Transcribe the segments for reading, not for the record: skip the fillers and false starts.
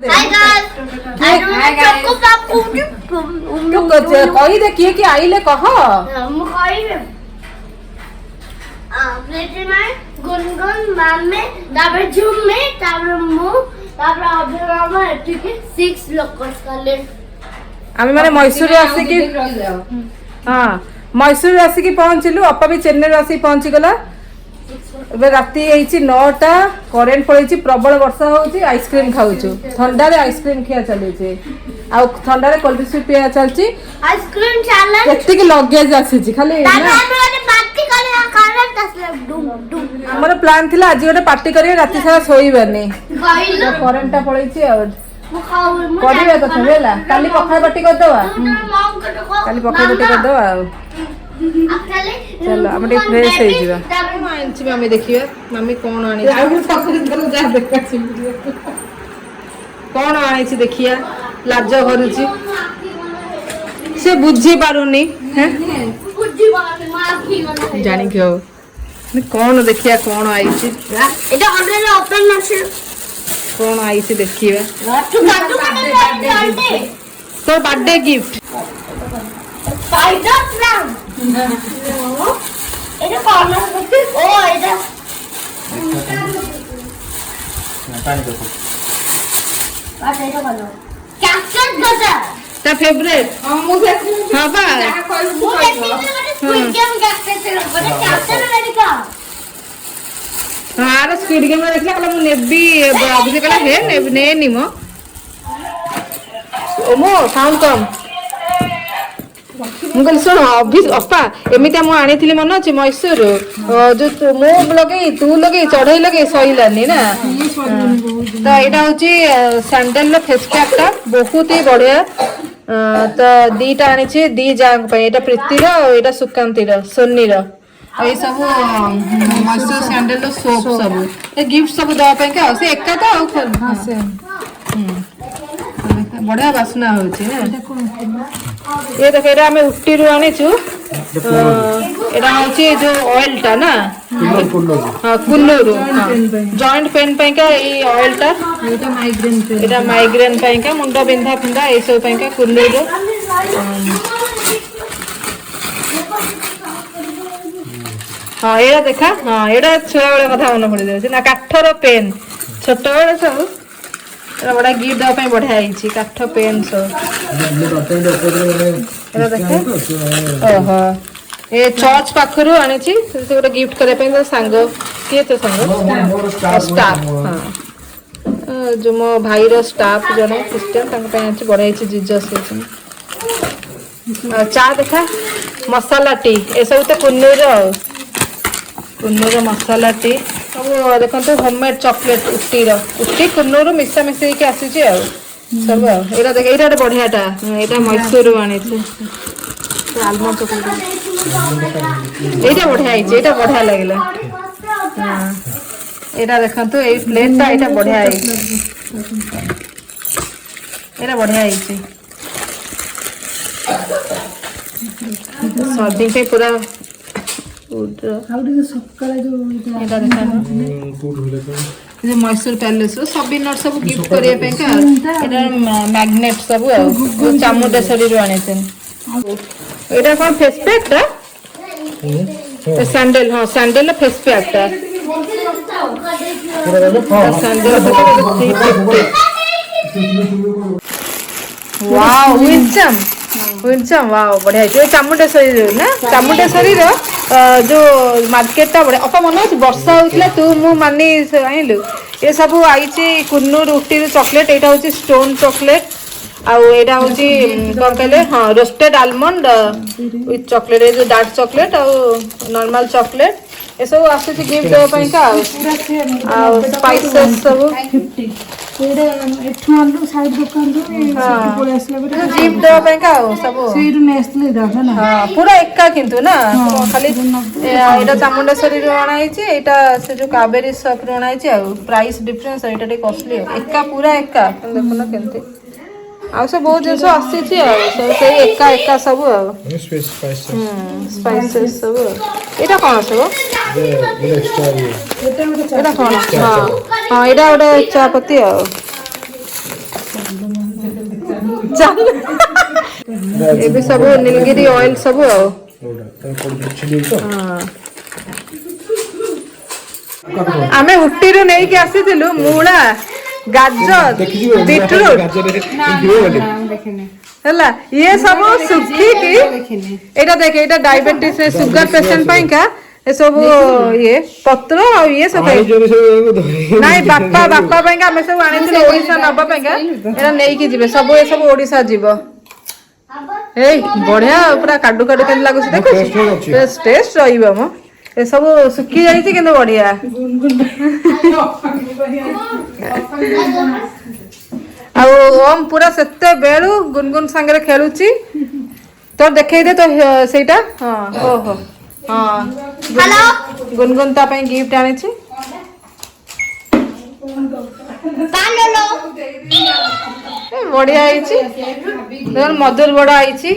Hi guys. तू कही दे किए कि आइले कह मु कहिबे प्लेटी में गुनगुन मामे तापर झुम्मे तापर मु तापर अभिरामा एटिके 6 लोक करले आमे माने मैसूर आसी कि हां मैसूर आसी कि पहुंचलु अपा भी चेन्नई आसी पहुंची गला एबे राती हेची 9टा करेंट पळेची प्रबल वर्षा होची आइसक्रीम खाउछु ठंडा रे आइसक्रीम खिया चले छे आ ठंडा रे कोल्ड ड्रिंक्स पिया चलची आइसक्रीम चैलेंज केते कि लगेज आसी खाली तापर हम पार्टी करे करंट असले डुम डुम हमर प्लान थिला आज गोटे पार्टी करिए राती सारा सोईबानी गइलो करेंट टा पळेची आ मु खाऊ मु करिया तो थेला काली पखाल पार्टी कर दवा काली पखाल पार्टी कर दवा चलो हम फ्रेश हो जीवा आंची मम्मी देखियो मम्मी कोन आनी जा देखाची कोन आनी छी देखिया लाज करूची से बुझी पारुनी हैं बुझी पारुनी माफी जानी क्यों कोन देखिया कोन आई छी एटा ऑनलाइन ओपन नसे कोन आई छी देखिया तू बर्थडे तो बर्थडे गिफ्ट स्पाइडर प्लान এটা কর্নার ও এটা পানি দেখো আচ্ছা এটা ভালো ক্যাকটাস গাছা তা ফেভারিট हां बा মু দেখি মানে স্কুইড গেম ক্যাকটাসের মানে ক্যাকটাস আমেরিকা हां आर स्क्विड गेम देखला कला मु नेबी अभी कला हे ने निमो ओमो साउंड कम मुगल सुन अभी अपा एमिता मु आनी थिली मन अछि मैसूर जो मु लगे तू लगे चढ़ई लगे सईलानी ना तो एटा होची सैंडल फेस पैक टा बहुत ही बढ़िया तो दीटा आनी छी दी जांग पे एटा प्रीति रो एटा सुकांती रो सोनी रो ए सब मैसूर सैंडल रो सोप सब ए गिफ्ट सब दवा पे का से एका तो हां से बढ़िया बासना होची ना ये देख एरा हमें उट्टी रु आनी छु एरा होची जो ऑयल टा ना हां कुल्लूरु जॉइंट पेन पे का ई ऑयल टा एटा माइग्रेन पे का मुंडा बिंधा फिंदा ए सब पे का कुल्लूरु हां एरा देखा हां एरा छोरा वाला कथा मन पड़ी जाय ना काठर पेन छोटा वाला सब एरा बड़ा गिफ्ट दवा पे बढ़िया आइछि काठ पेन सब एरा देखा ओहो ए चर्च पाखरु आनी छी से गोटे गिफ्ट करे पे तो संग के तो संग स्टाफ हां जो मो भाई रो स्टाफ जने क्रिश्चियन तंग पे आछि बढ़िया छी जीसस चा देखा मसाला टी ए सब तो कुन्नूर मसाला टी सब देखो तो होममेड चॉकलेट उट्टी कुन्नूर मिसा मिसई के आसी छी आ सब एरा देख एरा बढ़िया टा एटा मैसूर आनी छी आलमंड चॉकलेट एटा बढ़िया आइछ एटा बढ़िया लागला हां एटा देखंतु ए प्लेट टा एटा बढ़िया आइछ एटा बढ़िया आइछ सर्दी पे पूरा एटा देखा जो मैसूर पैलेस रो सब नट सब गिफ्ट करिया पे का एटा मैग्नेट सब चामुंडेश्वरी रो आने छन एटा कोन फेस पैक ता सैंडल हां सैंडल फेस पैक ता सैंडल वाओ विंचम वाओ बढ़िया जो चामुंडेश्वरी रो ना चामुंडेश्वरी रो जो मार्केट टा बढ़िया अपा मन अछि वर्षा होइतला तू मु मानी आइलु ये सब आइछि कुन्नूर उट्टी चॉकलेट एटा होछि स्टोन चॉकलेट आउ एटा होछि कोन कहले हां रोस्टेड आलमंड विथ चॉकलेट ए जो डार्क चॉकलेट आउ नॉर्मल चॉकलेट ए सब आसे गिफ्ट देबा पई का आउ स्पाइसेस सब 50 एटा एठु आलु साइड दुकान रो पळे आसला बरे गिफ्ट देबा पई का सब सेइरु नेस्ले दाखा ना हां पूरा एका किंतु ना खाली एटा चामुंडेश्वरी रो आनाइछि एटा से जो कावेरी शॉप रो आनाइछि आ प्राइस डिफरेंस एटा टे कॉस्टली एका पूरा एका देखो ना केनते आ सब बहुत जिंस आसी छी आ सब से एका सब स्पाइसेस सब एटा कोन सब एटा कोन हां हां एटा ओडे चापत्ती आ ଏବେ ସବୁ ନୀଲଗିରି ଅଏଲ ସବୁ ଆଉ ଆମେ ଉଟିରୁ ନେଇକି ଆସିଥିଲୁ ମୂଳା ଗାଜର ବିଟରୁଟ ହେଲା ଇଏ ସବୁ ଶୁଖିକି ଏଇଟା ଦେଖ ଏଇଟା ଡାଇବେଟିସ ସୁଗାର ପେସେଣ୍ଟ ପାଇଁକା ଏ ସବୁ ଇଏ ପତ୍ର ଆଉ ଇଏ ସବୁ ନାଇଁ ବାପା ପାଇଁକା ଆମେ ସବୁ ଆଣିଥିଲୁ ଓଡିଶା ନବା ପାଇଁକା ଏଇଟା ନେଇକି ଯିବେ ସବୁ ଏ ସବୁ ଓଡିଶା ଯିବ ଏଇ ବଢିଆ ପୁରା କାଡୁ କାଡୁ କେମିତି ଲାଗୁଛି ଦେଖୁଛି ଟେଷ୍ଟ ରହିବ ମ ଏସବୁ ଶୁଖି ଯାଇଛି କିନ୍ତୁ ବଢିଆ ଆଉ ଓମ୍ ପୁରା ସେତେବେଳୁ ଗୁନଗୁନ ସାଙ୍ଗରେ ଖେଳୁଛି ତ ଦେଖେଇ ଦେ ତ ସେଇଟା ହଁ ଓହୋ ହଁ ଗୁନଗୁନ ତା ପାଇଁ ଗିଫ୍ଟ ଆଣିଛି ବଢିଆ ହେଇଛି ମଧୁର ବଡ ହେଇଛି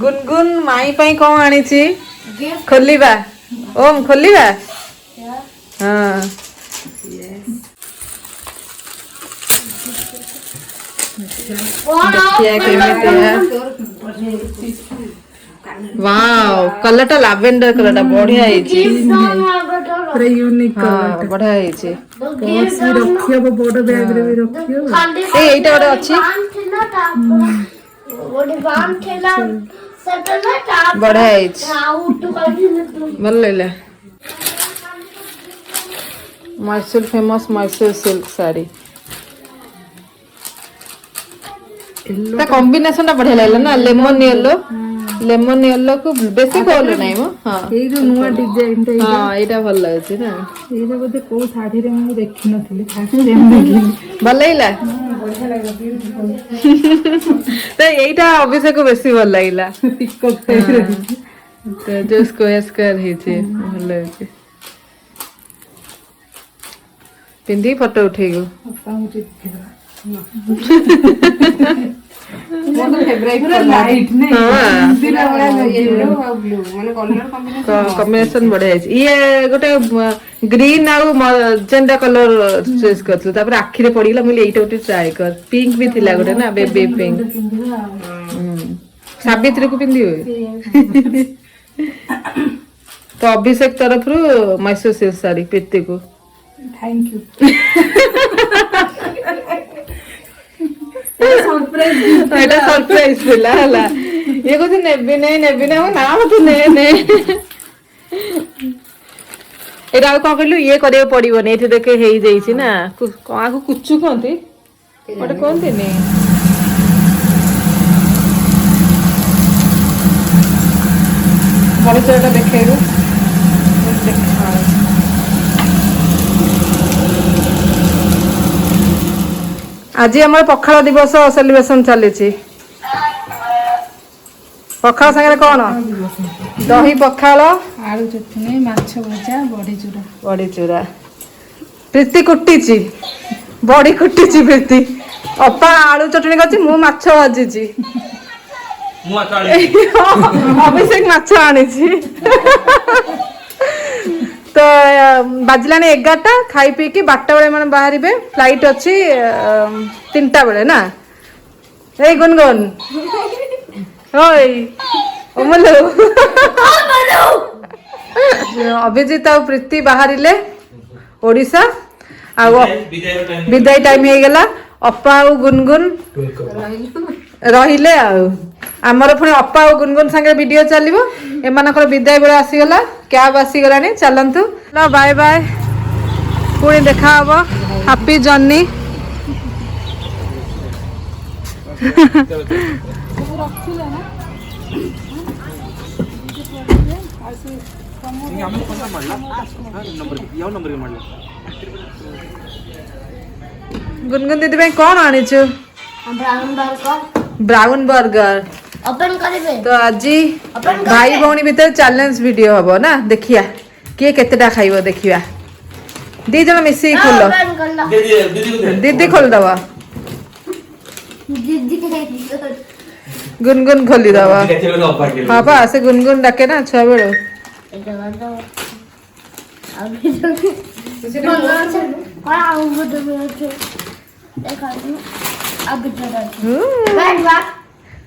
ଗୁନଗୁନ ମାଇ ପାଇଁ କଣ ଆଣିଛି ଖୋଲିବା ଓମ୍ ଖୋଲିବା ହଁ वाओ कलरटा लावेंडर कलरटा बढ़िया ହେଇଛି ପୁରା ୟୁନିକ୍ କଲର ବଢିଆ ହେଇଛି ପର୍ସ ବି ରଖିବ ବଡ ବ୍ୟାଗ ରେ ବି ରଖିବ ଏଇଟା ଗୋଟେ ଅଛି ବଢିଆ ହେଇଛି ଭଲ ଲାଗିଲା मैसूर फेमस मैसूर सिल्क साड़ी ता कॉम्बिनेशन टा बढ़िया लागला ना लेमन येलो को बेसी कलर नाही मो हां ଏଇ ଯୋଉ ନୂଆ ଡିଜାଇନ ଟା हां एटा ଭଲ ଲାଗୁଛି ନା ଏଇଟା ବୋଧେ କୋଉ ଶାଢୀ ରେ ମୁଁ ଦେଖି ନଥିଲି ଫାଷ୍ଟ ଟାଇମ୍ ଦେଖିଲି ଭଲ ଲାଗିଲା ବଢିଆ ଲାଗିଲା ବିୟୁଟିଫୁଲ ତ ଏଇଟା ଅଭିଷେକ ବେଶୀ ଭଲ ଲାଗିଲା ପିକଅପ୍ ଟାଇପ ର ତ ଯୋଉ ସ୍କୋୟାର ହେଇଛି ଭଲ ଲାଗୁଛି पिंधी फोटो उठेगो कॉम्बिनेशन बढ़िया ये गोटे ग्रीन आउ मजेंडा कलर चॉइस करथु तापर आखि रे पड़िला मुली एटा गोटे ट्राई कर पिंक भी थिला गोटे ना बेबी पिंक सावित्री को पिंदी होय तो अभिषेक तरफ रु मैसूर सिल्क साड़ी प्रीति को थैंक यू सरप्राइज थिला हला ये को नेबी नै हो ना तू ने एटा को कहलु ये करे पड़िबो नै एठी देखे हेई जाईछि ना आगु कुच्चू कोंती ओटे कोंती नै बड़े चोटा देखेगो आज आम पखाल दिवस सेलिब्रेशन चली पखाल सागे कौन दही पखाल आलू चटनी माछ भजा बड़ी चूरा प्रीति कुटी बड़ी कुटी प्रीति अपा आलू चटनी कर मु माछ भाजी अभिषेक माछ आनी तो बाजला 11टा खाई पी कि 12टा बेले मैंने बाहर फ्लाइट अच्छी 3टा बेले ना ए गुनगुन ओय ओमलो अभिजीत और प्रीति बाहर ओडिशा विदाई टाइम हो गला अपा और गुनगुन रहिले आमर पुणी अपा और गुनगुन संगे वीडियो चलो एम विदाई बेला आसीगला कैब आसीगला चलतु बाय बाय पुणी देखा हम हैप्पी जर्नी गुनगुन दीदी भाई कौन आनी ब्राउन बर्गर ओपन करिवे तो आज भाई भौणी भीतर चैलेंज वीडियो हबो ना देखिया किए केतेटा खाइबो देखिया दी जण मिसी खोलो दीदी खोल दवा गुनगुन खोली दवा हां बा से गुनगुन डाके ना 6 बेलो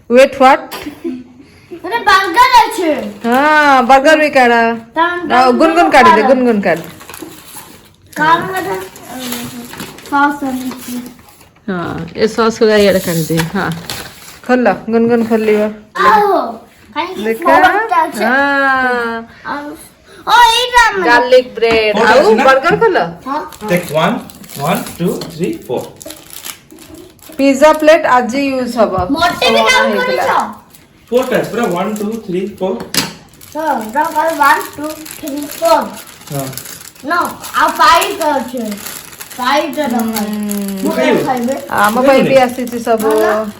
Wait, what? हाँ बर्गर भी काढ़ा गुनगुन काढ़ दे गुनगुन काढ़ हाँ ये सॉस को ये काढ़ दे हाँ खोल लो गुनगुन खोल लियो देखा हाँ गार्लिक ब्रेड आउ बर्गर खोलो Take 1, 1, 2, 3, 4. पिज्जा प्लेट आज यूज हबो मोटे भी काम करियो 4 times. Pura 1, 2, 3, 4. So, now 1, 2, 3, 4. No, ଆଉ 5 ଅଛି 5 ଟା ମୁଁ ଖାଇବେ ଆମ ପାଇଁ ବି ଆସିଛି ସବୁ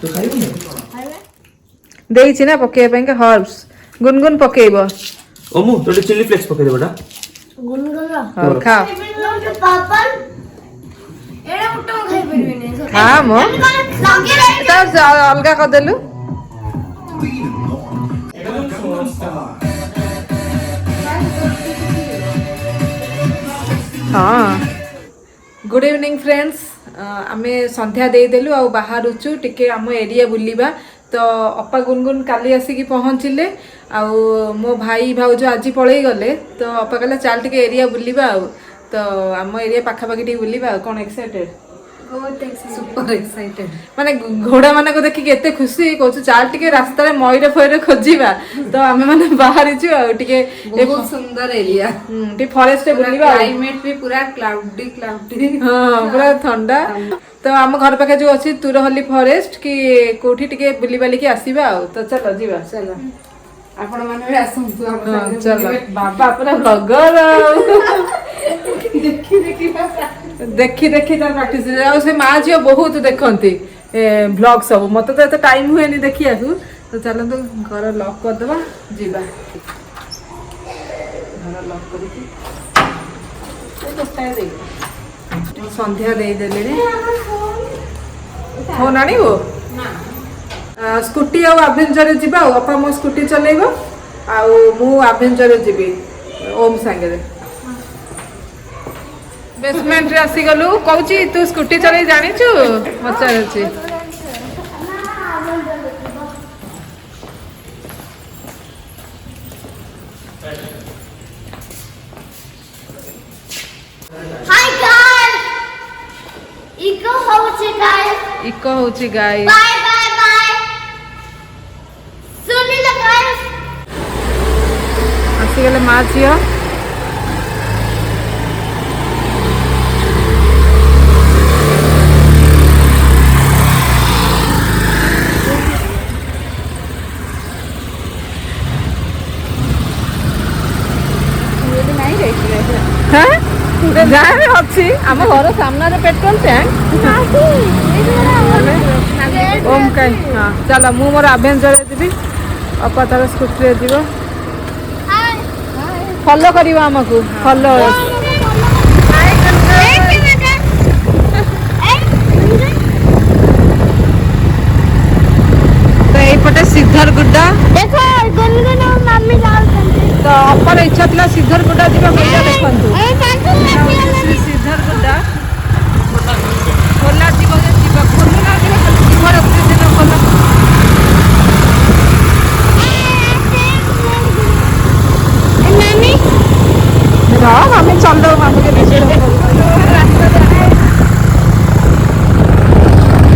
ତୁ ଖାଇବୁନି? ଦେଇଛି ନା ପକେଇବା ପାଇଁ ହର୍ବସ୍ ଗୁନଗୁନ ପକେଇବ ଓମୁ ତୋଟେ ଚିଲି ଫ୍ଲେକ୍ସ ପକେଇ ଦେବଟା ଗୁନଗୁନ ହଉ ଖାଅ ପାପା ଏଡା ମୁଟ ଖାଇ ପରିବିନି ଖା ମୋ ତା ଅଲଗା କରିଦେଲୁ हाँ गुड इवनिंग फ्रेंड्स आमे संध्या देदेलु आ बाहरुचु टिके आम एरिया बुलिबा तो अपा गुनगुन काली आसिकी पहुँचले आउ मो भाई भाउज आज पलई गले तो अपा कहला चाल टिके एरिया बुलिबा आ तो आम एरिया पाखापाखि टिके बुलिबा कौन एक्साइटेड सुपर एक्साइटेड माने घोड़ा माने को देखि केते खुशी कहू चाल टिके रास्ता रे मयूर फयर खोजिबा तो आमे माने बाहरी छु आ टिके बहुत सुंदर एरिया टी फॉरेस्ट बुलिबा क्लाइमेट भी पूरा क्लाउडी हां पूरा ठंडा तो आम घर पाखे जो अच्छी तुरहली फॉरेस्ट कि कोठी टिके बुली बाली की आसीबा आ तो चलो जीवा चलो आपण माने भी आसंतु हम चलो बाबा पूरा ब्लॉगर देखी देखी तार प्रैक्टिस से माँ झील बहुत देखती ब्लॉग सब मत तो टाइम हुए देखिया तो चलते घर लॉक करदे जीवा घर लॉक कर संध्या देदेले फोन आनिबो स्कूटी आउ आभेंचर जीवा अपा मो स्कूटी चलेइबो आउ मु आभेंचर जीवी ओम संगे बेसमेंट रे आसी गलु कहूची तू स्कूटी चले जानिछु पचारछि हाय गाइस इको होची गाइस बाय बाय बाय सुनी लो गाइस आसी गले माँ झियो गाँव अच्छी आम घर सामने पेट्रोल टैंक ओम कहीं हाँ चलो मु मोर आभेंचर जी अपा तार स्कूटी जीव फॉलो कर आमको फॉलो तो यपटे सिद्धर गुड्डा देखो गुनगुन और मम्मी जाउछन्ती तो अपर इच्छा था सिद्धर गुड्डा जीवा बोला देखंतु सिद्धर गुड्डा खोला जीव जीवा खोलना जीवा घर दिन खोला मम्मी मम्मी चल दो मम्मी के पीछे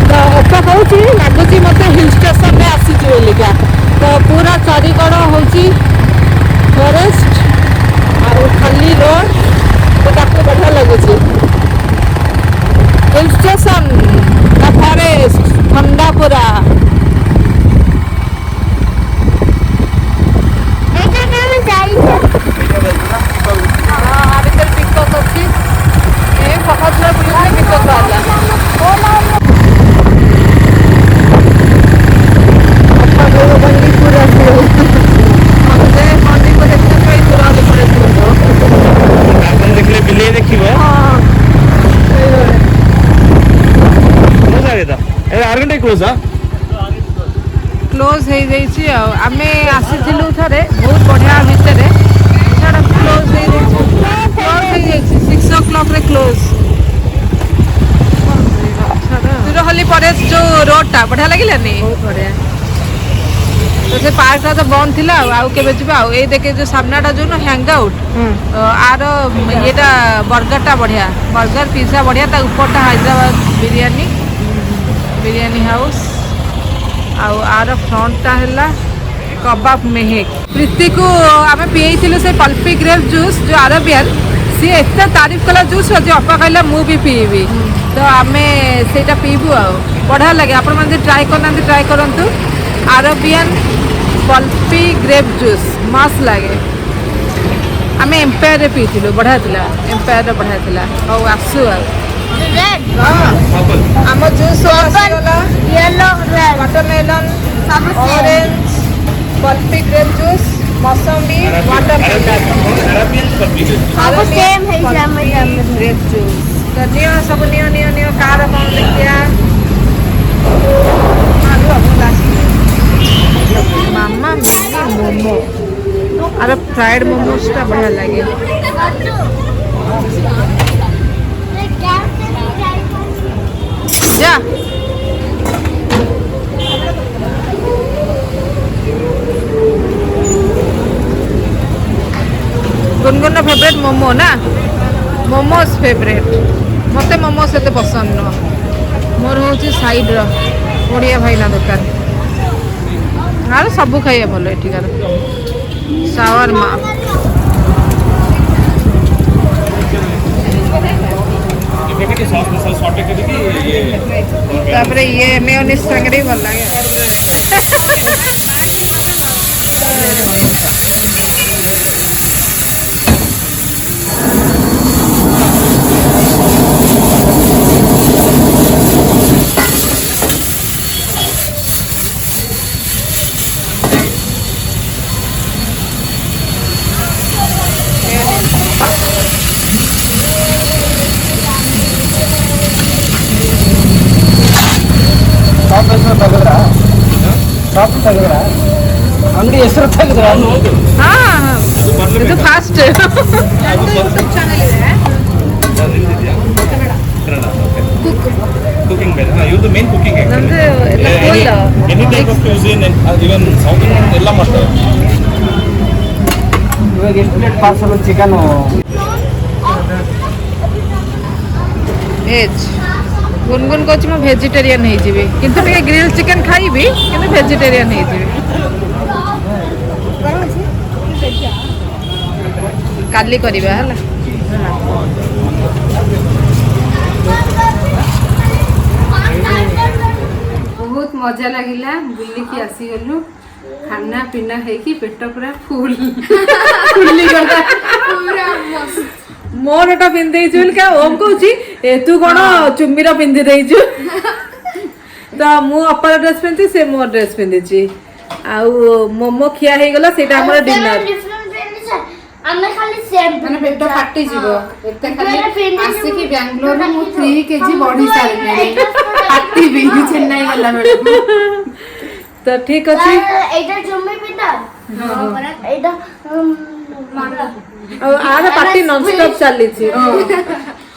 तो अपा कहूँ लगुच मत हिल स्टेशन में आसीची बोलिका तो पूरा चारिकड़ हूँ फॉरेस्ट और खाली रोड तो ताको बढ़िया लगुच हिल स्टेशन ना फॉरेस्ट ठंडा पूरा पिकअप अच्छी पकड़ पिकअप आजा देखले बिले देखिबो हां मजा आगे था ए आरगंटे क्लोज आ क्लोज हो जाइए आमे आसीलु थे बहुत बढ़िया भितर क्लोज हो 6 o'clock रे क्लोज हली परे जो रोड टा बढ़िया लगिला नहीं ବହୁତ ବଢିଆ। तो से पार्क तो बंद थिला आउ केबे जिबा आउ ए देखे जो सामनाटा जो न हैंग आउट आर येटा बर्गरटा बढ़िया बर्गर पिज्जा बढ़िया ता ऊपरटा हैदराबाद बिरयानी बिरयानी हाउस आउ आर फ्रंटटा हैला कबाब मेहेक प्रीति को आमे पियैथिलु से पल्पी ग्रेप जूस जो अरबियन सी एते तारीफ कला जूस जे अपा कहला मु भी पीबी तो आमे सेटा पीबू आ बढ़िया लगे आपण माने ट्राई करंतु अरबियन पल्पी ग्रेप जूस मस्त लगे आमे एम्पायर रे पीथिलु बढ़िया थिला एम्पायर रे बढ़िया थिला औ आसु आ रेड हम जूस आसीगला येलो रेड वाटरमेलन सब ऑरेंज पल्पी ग्रेप जूस मौसमी वाटरमेलन सब सेम है जाम ग्रेप जूस तो नियो सब नियो कार कौन देखिया मामा मिनी मोमो अरे फ्राइड मोमोस टा बढ़िया लगे जा गुनगुन फेवरेट मोमो ना मोमोज फेवरेट मते मोमोज एते पसंद न मोर होची साइड रो ओडिया भाईना दुकान आर सब खाइए भलो एठिकार शावरमा तापरे ये मेयोनीज संगरे भल लागे ಅಂಗಡಿ ಹೆಸರು ತೆಗೆದ್ರ हाँ ಇದು ಫಾಸ್ಟ್ ಯೂಟ್ಯೂಬ್ ಚಾನಲ್ ಇದೆ ಕುಕಿಂಗ್ ಇವ್ರದ್ದು ಮೇನ್ ಕುಕಿಂಗ್ ನಮ್ದು ಎಲ್ಲ any type of cuisine even south Indian ಎಲ್ಲ ಮಾಡ್ತಾರೆ ಇವಾಗ ಎಷ್ಟು ಪ್ಲೇಟ್ ಪಾರ್ಸಲ್ ಚಿಕನ್ ভেজ गुनगुन कौच मु वेजिटेरियन हो जी किंतु टे ग्रिल चिकन खाइबी किंतु वेजिटेरियन हो जी काली करिबा हला बहुत मजा लगिला बुलिकी आसी गलु खाना पीना है कि पेट पूरा फुल फुली गला पूरा मस्त मोरटा पिंधे चुल क्या ओम कहूची ए तू कोन चुम्मीरा पिंधि देइछु तो मु अपर ड्रेस पिंधि से मोर ड्रेस पिंधिची आउ मोमो खिया हे गला सेटा हमर डिनर ଆମେ ଖାଲି ସେମ୍ ମାନେ ପେଟ ଫାଟି ଯିବ ଏତେ ଖାଲି ଆସିକି ବାଙ୍ଗାଲୋର ମୁଁ 3 କେଜି ବଢି ସାରିଲିଣି ଫାଟିବି ଚେନ୍ନାଇ ଗଲା ବେଳକୁ तो ठीक अछि ଏଇଟା ଜୁମି ପିଟା ଏଇଟା आर पार्टी नॉन स्टॉप चली छी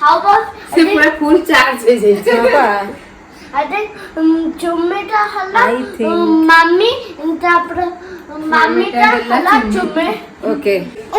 हाउ अबाउट से पूरा फुल चार्ज हो जाई I think चुम्मीटा हल्ला I think मम्मी तापर मम्मीटा हल्ला चुम्मी ओके ओ